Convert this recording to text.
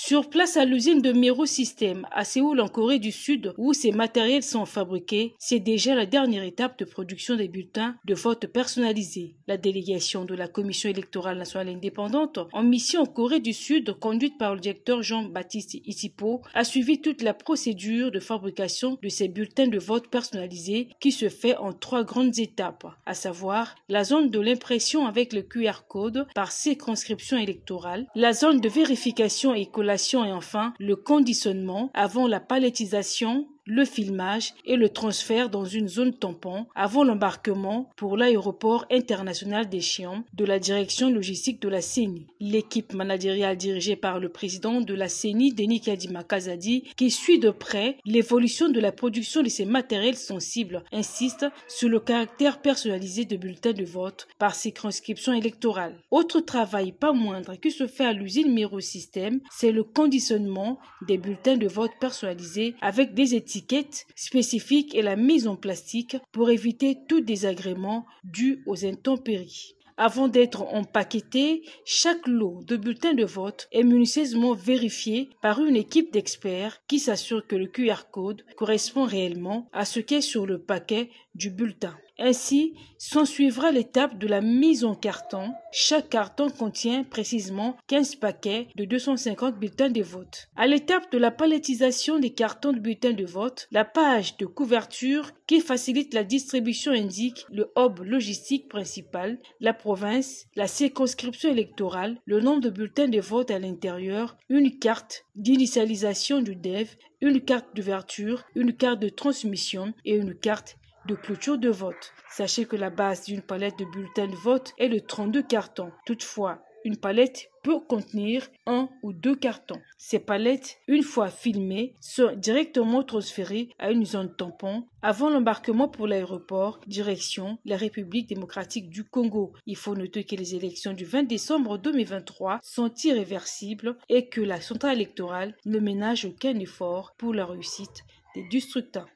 Sur place à l'usine de Mero System à Séoul en Corée du Sud où ces matériels sont fabriqués, c'est déjà la dernière étape de production des bulletins de vote personnalisés. La délégation de la Commission électorale nationale indépendante en mission en Corée du Sud, conduite par le directeur Jean-Baptiste Issipo, a suivi toute la procédure de fabrication de ces bulletins de vote personnalisés qui se fait en 3 grandes étapes, à savoir la zone de l'impression avec le QR code par circonscription électorale, la zone de vérification et collation et enfin le conditionnement avant la palettisation, le filmage et le transfert dans une zone tampon avant l'embarquement pour l'aéroport international d'Échiam de la direction logistique de la CENI. L'équipe managériale dirigée par le président de la CENI, Denis Kadima Kazadi, qui suit de près l'évolution de la production de ces matériels sensibles, insiste sur le caractère personnalisé de bulletins de vote par circonscription électorale. Autre travail pas moindre qui se fait à l'usine Mero System, c'est le conditionnement des bulletins de vote personnalisés avec des étiquettes spécifiques et la mise en plastique pour éviter tout désagrément dû aux intempéries. Avant d'être empaqueté, chaque lot de bulletins de vote est minutieusement vérifié par une équipe d'experts qui s'assure que le QR code correspond réellement à ce qui est sur le paquet du bulletin. Ainsi, s'ensuivra l'étape de la mise en carton. Chaque carton contient précisément 15 paquets de 250 bulletins de vote. À l'étape de la palettisation des cartons de bulletins de vote, la page de couverture qui facilite la distribution indique le hub logistique principal, la province, la circonscription électorale, le nombre de bulletins de vote à l'intérieur, une carte d'initialisation du DEV, une carte d'ouverture, une carte de transmission et une carte de clôture de vote. Sachez que la base d'une palette de bulletins de vote est de 32 cartons. Toutefois, une palette peut contenir 1 ou 2 cartons. Ces palettes, une fois filmées, sont directement transférées à une zone tampon avant l'embarquement pour l'aéroport, direction la République démocratique du Congo. Il faut noter que les élections du 20 décembre 2023 sont irréversibles et que la centrale électorale ne ménage aucun effort pour la réussite des scrutins.